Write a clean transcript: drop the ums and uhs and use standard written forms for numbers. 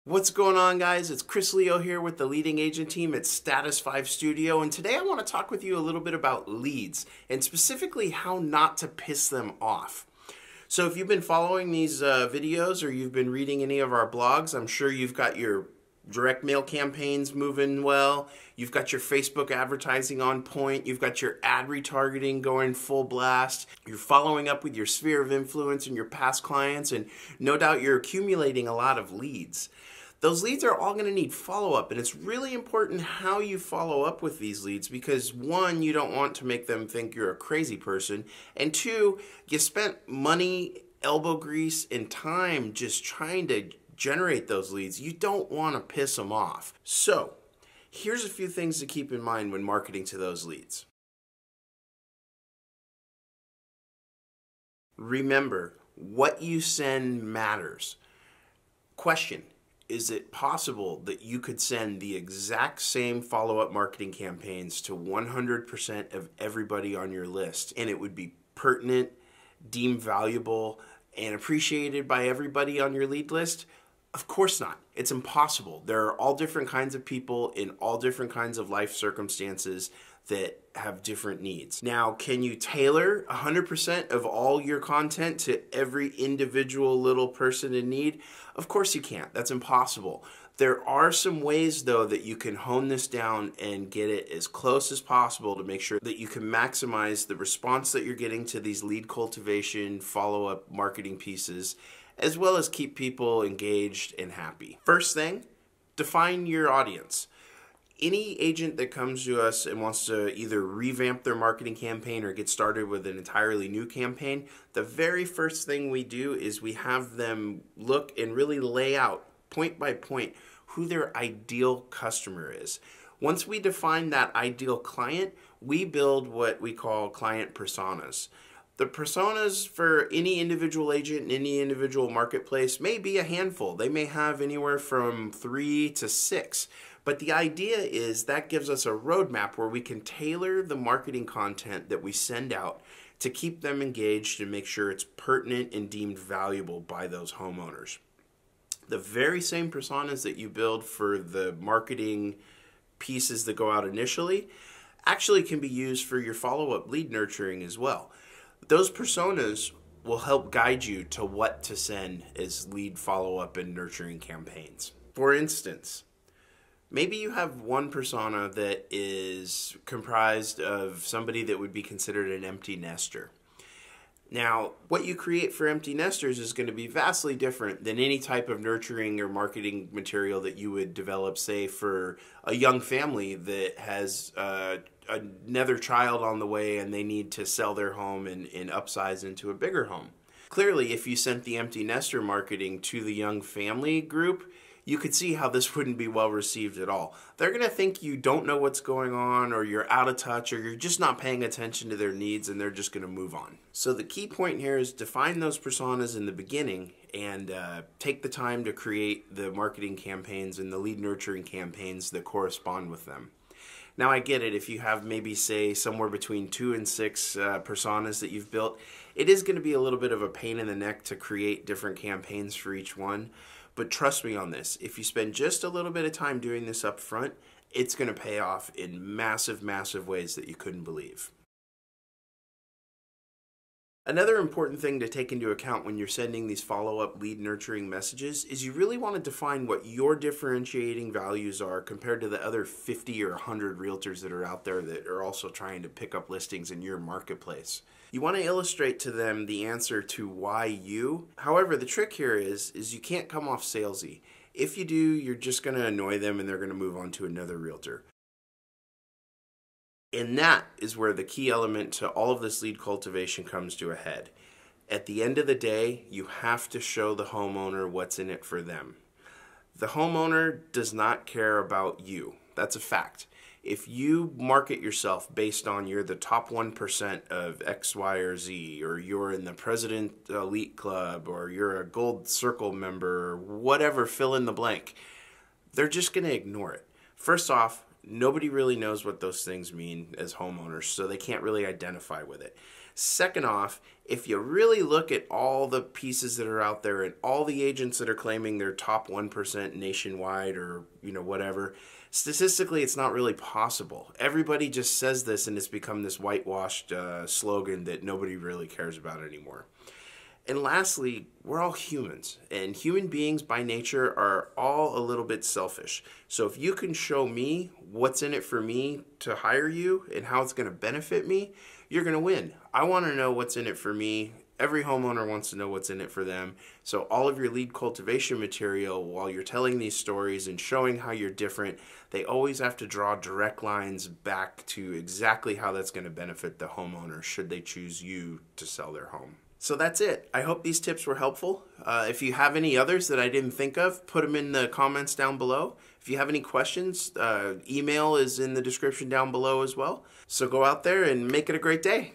What's going on, guys? It's Chris Leo here with the leading agent team at Status 5 Studio, and today I want to talk with you a little bit about leads and specifically how not to piss them off. So if you've been following these videos or you've been reading any of our blogs, I'm sure you've got your direct mail campaigns moving well, you've got your Facebook advertising on point, you've got your ad retargeting going full blast, you're following up with your sphere of influence and your past clients, and no doubt you're accumulating a lot of leads. Those leads are all going to need follow-up, and it's really important how you follow up with these leads because, one, you don't want to make them think you're a crazy person, and two, you spent money, elbow grease, and time just trying to generate those leads. You don't want to piss them off. So, here's a few things to keep in mind when marketing to those leads. Remember, what you send matters. Question: is it possible that you could send the exact same follow-up marketing campaigns to 100% of everybody on your list and it would be pertinent, deemed valuable, and appreciated by everybody on your lead list? Of course not. It's impossible. There are all different kinds of people in all different kinds of life circumstances that have different needs. Now, can you tailor 100% of all your content to every individual little person in need? Of course you can't. That's impossible. There are some ways, though, that you can hone this down and get it as close as possible to make sure that you can maximize the response that you're getting to these lead cultivation, follow-up marketing pieces, as well as keep people engaged and happy. First thing, define your audience. Any agent that comes to us and wants to either revamp their marketing campaign or get started with an entirely new campaign, the very first thing we do is we have them look and really lay out, point by point, who their ideal customer is. Once we define that ideal client, we build what we call client personas. The personas for any individual agent in any individual marketplace may be a handful. They may have anywhere from 3 to 6. But the idea is that gives us a roadmap where we can tailor the marketing content that we send out to keep them engaged and make sure it's pertinent and deemed valuable by those homeowners. The very same personas that you build for the marketing pieces that go out initially actually can be used for your follow-up lead nurturing as well. Those personas will help guide you to what to send as lead follow-up and nurturing campaigns. For instance, maybe you have one persona that is comprised of somebody that would be considered an empty nester. Now, what you create for empty nesters is going to be vastly different than any type of nurturing or marketing material that you would develop, say, for a young family that has another child on the way and they need to sell their home and upsize into a bigger home. Clearly, if you sent the empty nester marketing to the young family group, you could see how this wouldn't be well received at all. They're going to think you don't know what's going on, or you're out of touch, or you're just not paying attention to their needs, and they're just going to move on. So the key point here is define those personas in the beginning and take the time to create the marketing campaigns and the lead nurturing campaigns that correspond with them. Now, I get it. If you have maybe, say, somewhere between 2 and 6 personas that you've built, it is going to be a little bit of a pain in the neck to create different campaigns for each one. But trust me on this, if you spend just a little bit of time doing this up front, it's going to pay off in massive, massive ways that you couldn't believe. Another important thing to take into account when you're sending these follow-up lead nurturing messages is you really want to define what your differentiating values are compared to the other 50 or 100 realtors that are out there that are also trying to pick up listings in your marketplace. You want to illustrate to them the answer to why you. However, the trick here is you can't come off salesy. If you do, you're just going to annoy them and they're going to move on to another realtor. And that is where the key element to all of this lead cultivation comes to a head. At the end of the day, you have to show the homeowner what's in it for them. The homeowner does not care about you. That's a fact. If you market yourself based on you're the top 1% of X, Y, or Z, or you're in the President Elite Club, or you're a Gold Circle member, or whatever, fill in the blank, they're just going to ignore it. First off, nobody really knows what those things mean as homeowners, so they can't really identify with it. Second off, if you really look at all the pieces that are out there and all the agents that are claiming they're top 1% nationwide or, whatever, statistically it's not really possible. Everybody just says this and it's become this whitewashed slogan that nobody really cares about anymore. And lastly, we're all humans, and human beings by nature are all a little bit selfish. So if you can show me what's in it for me to hire you and how it's going to benefit me, you're going to win. I want to know what's in it for me. Every homeowner wants to know what's in it for them. So all of your lead cultivation material, while you're telling these stories and showing how you're different, they always have to draw direct lines back to exactly how that's going to benefit the homeowner should they choose you to sell their home. So that's it. I hope these tips were helpful. If you have any others that I didn't think of, put them in the comments down below. If you have any questions, email is in the description down below as well. So go out there and make it a great day.